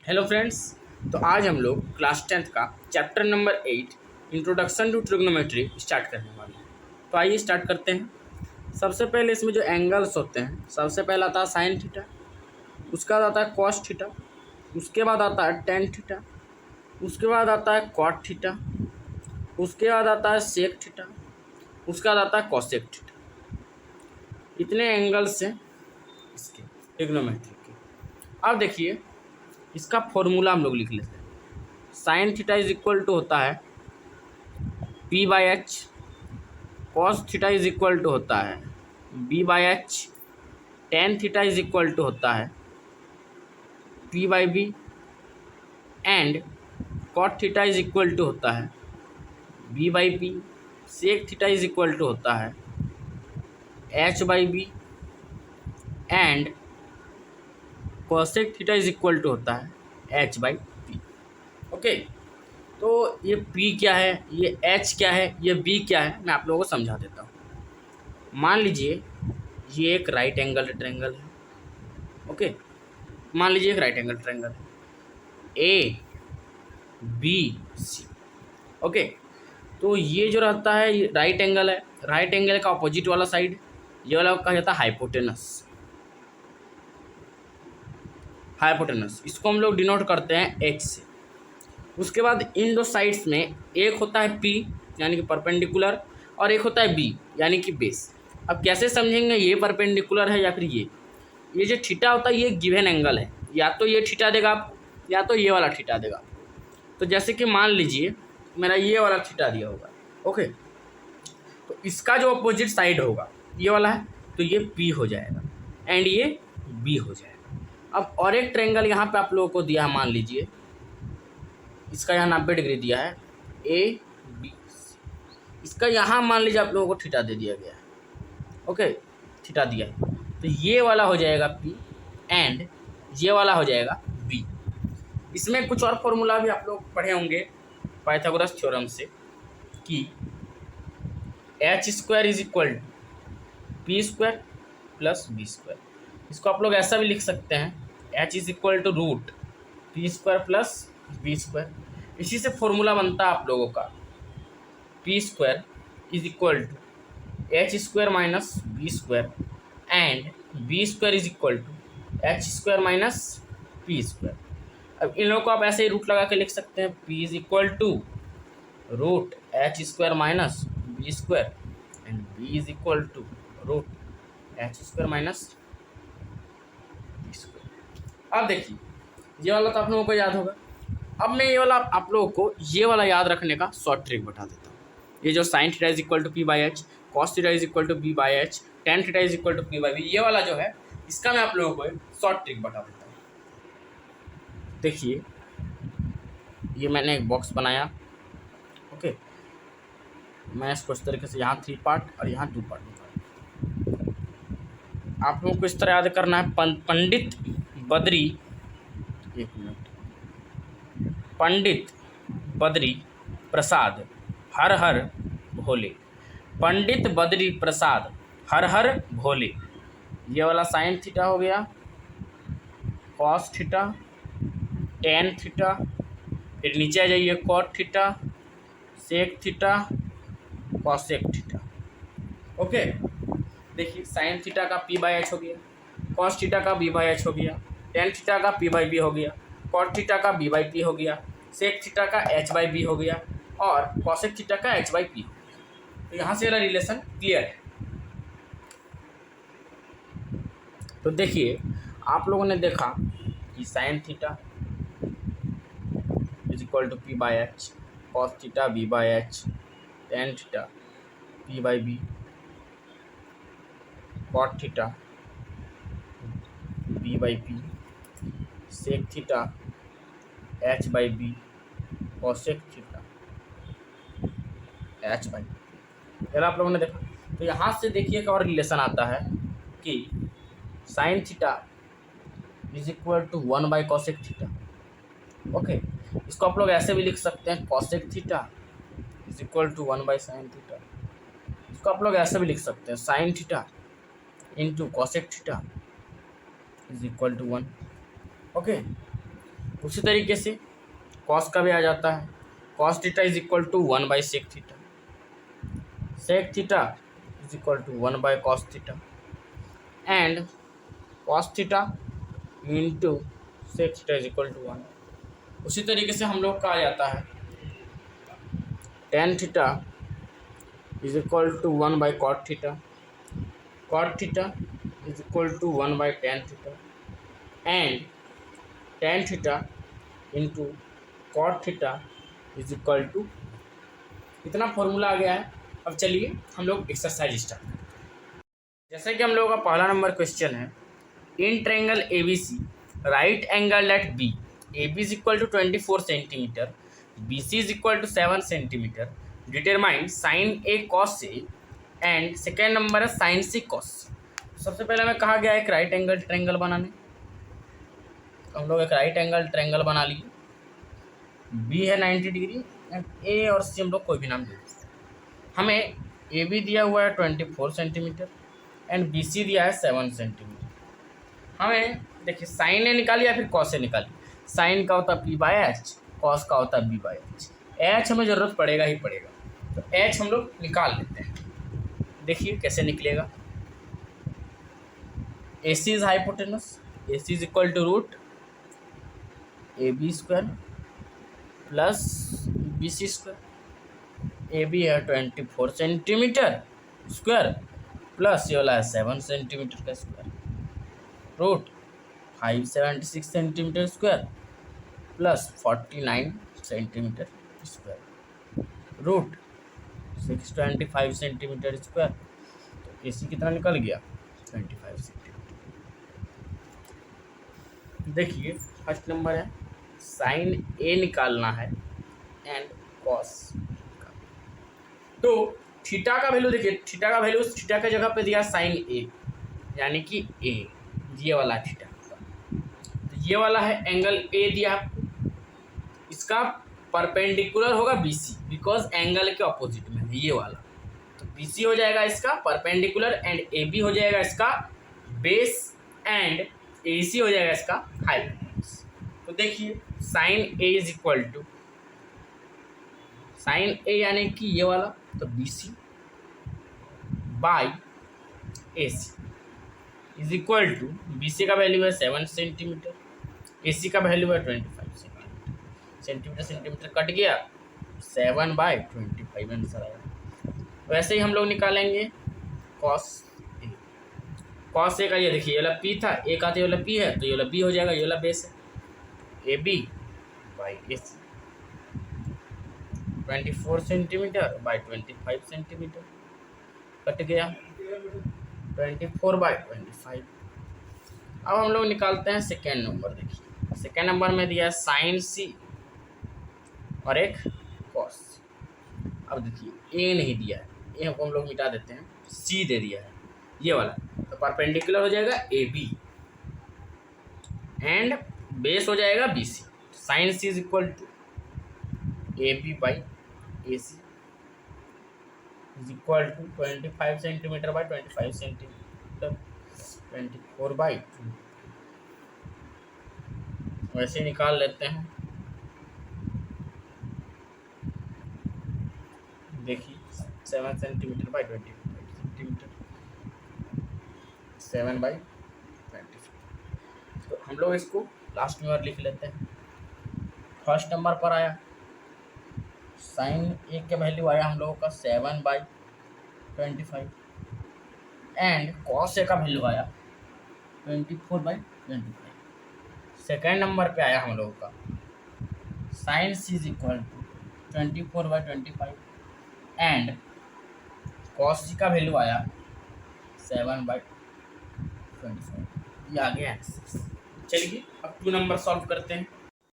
Hello friends. तो आज हम लोग क्लास 10th का chapter number 8 introduction to trigonometry start करने वाले हैं। तो आइए स्टार्ट करते हैं। सबसे पहले इसमें जो एंगल्स होते हैं, सबसे पहला आता है साइन थीटा, उसके बाद आता है कॉस थीटा, उसके बाद आता है टेन थीटा, उसके बाद आता है कॉट थीटा, उसके बाद आता है सेक थीटा, उसके बाद आता है कॉसेक थीटा। इतने एंगल्स हैं इसके ट्रिग्नोमेट्री के। अब देखिए इसका फॉर्मूला हम लोग लिख लेते हैं। Sine theta is equal to होता है P by H, cos theta is equal to होता है B by H, tan theta is equal to होता है P by B, and cot theta is equal to होता है B by B, sec theta is equal to होता है H by B, and cosec theta is equal to होता है H by P. Okay, तो ये P क्या है, ये H क्या है, ये B क्या है, मैं आप लोगों को समझा देता हूँ। मान लीजिए ये एक राइट एंगल ट्रायंगल है। ओके, मान लीजिए एक राइट एंगल ट्रायंगल है ABC। ओके, तो ये जो रहता है ये राइट एंगल है। राइट एंगल का अपोजिट वाला साइड, ये वाला कहा जाता है हाइपोटेनस। हाइपोटेनस इसको हम लोग डिनोट करते हैं H से। उसके बाद इन दो साइड्स में एक होता है P यानी कि परपेंडिकुलर, और एक होता है B यानी कि बेस। अब कैसे समझेंगे ये परपेंडिकुलर है या फिर ये जो थीटा होता है ये गिवन एंगल है, या तो ये थीटा देगा आपको या तो ये वाला थीटा देगा। तो जैसे कि मान लीजिए मेरा ये वाला थीटा दिया होगा। ओके, तो इसका जो अपोजिट साइड होगा ये वाला है, तो ये P हो जाएगा एंड ये B हो जाएगा। अब और एक ट्रायंगल यहाँ पे आप लोगों को दिया है, मान लीजिए इसका यहाँ 90 डिग्री दिया है ABC। इसका यहाँ मान लीजिए आप लोगों को थीटा दे दिया गया है। ओके, थीटा दिया है, तो ये वाला हो जाएगा P एंड ये वाला हो जाएगा B। इसमें कुछ और फॉर्मूला भी आप लोग पढ़े होंगे पाइथागोरस थ्योरम से कि H square is equal to P square plus B square. इसको आप लोग ऐसा भी लिख सकते हैं H is equal to root P square plus B square. इसी से फॉर्मूला बनता है आप लोगों का P square is equal to H square minus B square and B square is equal to H square minus P square. अब इन लोगों को आप ऐसे ही रूट लगा के लिख सकते हैं P is equal to root H square minus B square and B is equal to root H square minus B square. अब देखिए ये वाला तो आप लोगों को याद होगा। अब मैं ये वाला आप लोगों को ये वाला याद रखने का शॉर्ट ट्रिक बता देता हूँ। ये जो sine theta is equal to P by H, cos theta is equal to B by H, tan theta is equal to P by B, ये वाला जो है इसका मैं आप लोगों को शॉर्ट ट्रिक बता देता हूँ। देखिए ये मैंने एक बॉक्स बनाया। ओके, मैं इसको इस तरीके से यहाँ 3 पार्ट और यहाँ 2 पार्ट बनाया। आप लोगों को इस तरह याद करना है पंडित बद्री, एक मिनट, पंडित बद्री प्रसाद हर हर भोले। पंडित बद्री प्रसाद हर हर भोले, ये वाला साइन थीटा हो गया, कॉस थीटा, टेन थीटा, फिर नीचे आ जाइए cot theta, sec theta, cosec theta. Okay, देखिए साइन थीटा का P बाई एच हो गया, कॉस थीटा का B बाई एच हो गया, टेन थीटा का P बाई बी हो गया, कॉट थीटा का B बाई पी हो गया, सेक थीटा का H बाई बी हो गया और कॉसेक थीटा का H बाई पी हो गया। तो यहाँ से वाला रिलेशन क्लियर है। तो देखिए आप लोगों ने देखा कि sine theta is equal to P by H, cos theta B by H, tan theta P by B, cot theta B by P, sec theta H by B, cosec theta H by P. पहले आप लोगों ने देखा। तो यहाँ से देखिए एक और रिलेशन आता है कि sine theta is equal to 1 by cosec theta. Okay, इसको आप लोग ऐसे भी लिख सकते हैं cosec theta is equal to 1 by sine theta. इसको आप लोग ऐसे भी लिख सकते हैं sine theta into cosec theta is equal to 1। Okay, उसी तरीके से कॉस का भी आ जाता है, cos theta is equal to 1/sec theta, sec theta is equal to 1/cos theta and cos theta into sec theta is equal to 1। उसी तरीके से हम लोग का आ जाता है tan theta is equal to 1/cot theta, cot theta is equal to 1/tan theta and tan theta into cot theta is equal to, इतना formula आ गया है। अब चलिए हम लोग एक्सरसाइज स्टार्ट करते हैं। जैसे कि हम लोगों का पहला नंबर क्वेश्चन है, in triangle ABC right angle at B, AB is equal to 24 centimetre, BC is equal to 7 centimetre, determine sine A cos A and second number है साइन C cos। सबसे पहले हमें कहा गया एक राइट एंगल ट्रायंगल बनाने, हम लोग एक राइट एंगल ट्रायंगल बना लिए। B है 90 डिग्री एंड A और C हम लोग कोई भी नाम दे सकते हैं। हमें AB दिया हुआ है 24 सेंटीमीटर एंड BC दिया है 7 सेंटीमीटर। हमें देखिए साइन ए निकालिए या फिर कॉस ए निकालिए। साइन का होता है P/H, कॉस का होता है B/H। H हमें ज़रूरत पड़ेगा ही पड़ेगा, तो H हम लोग निकाल लेते हैं। देखिए कैसे निकलेगा। AC is hypotenuse, AC is equal to root AB square plus BC square. AB है 24 सेंटीमीटर स्क्वायर प्लस ये वाला है 7 सेंटीमीटर का square, root 576 centimetre square plus 49 centimetre square, root 625 centimetre square. तो AC कितना निकल गया 25 सेंटीमीटर। देखिए फर्स्ट नंबर है साइन A निकालना है एंड कॉस का। तो थीटा का वैल्यू देखिए, थीटा का वैल्यू थीटा के जगह पे दिया साइन A यानी कि A, ये वाला थीटा। तो ये वाला है एंगल A दिया आपको, इसका परपेंडिकुलर होगा BC बिकॉज एंगल के ऑपोजिट में है ये वाला। तो BC हो जाएगा इसका परपेंडिकुलर एंड AB हो जाएगा इसका बेस एंड AC हो जाएगा इसका हाइपोटेनस। तो देखिए sine A is equal to sine A यानी कि ये वाला, तो BC by AC is equal to, BC का वैल्यू है 7 सेंटीमीटर, AC का वैल्यू है 25 सेंटीमीटर। सेंटीमीटर सेंटीमीटर कट गया, 7/25 आंसर आया। वैसे ही हम लोग निकालेंगे कॉस A। कॉस A का ये देखिए, ये वाला P था, A का तो ये वाला P है, तो ये वाला B हो जाएगा, ये वाला बेस है। AB by AC 24 centimetre by 25 centimetre cut गया 24/25। अब हम लोग निकालते हैं सेकेंड नंबर। देखिए सेकेंड नंबर में दिया है साइन C और एक कॉस। अब देखिए A नहीं दिया है, A को हम लोग मिटा देते हैं, C दे दिया है ये वाला, तो परपेंडिकुलर हो जाएगा AB एंड बेस हो जाएगा BC। Sine C is equal to AB by AC is equal to 25 centimetre by 25 centimetre 24/2। वैसे निकाल लेते हैं। देखिए 7 सेंटीमीटर बाई 25 सेंटीमीटर 7/25। तो हम लोग इसको लास्ट में और लिख लेते हैं। फर्स्ट नंबर पर आया साइन A का वैल्यू आया हम लोगों का 7/25 एंड कॉस A का वैल्यू आया 24/25। सेकेंड नंबर पे आया हम लोगों का sine C is equal to 24/25 and cos C का वैल्यू आया 7/25। ये आ गया आंसर। चलिए अब 2 नंबर सॉल्व करते हैं।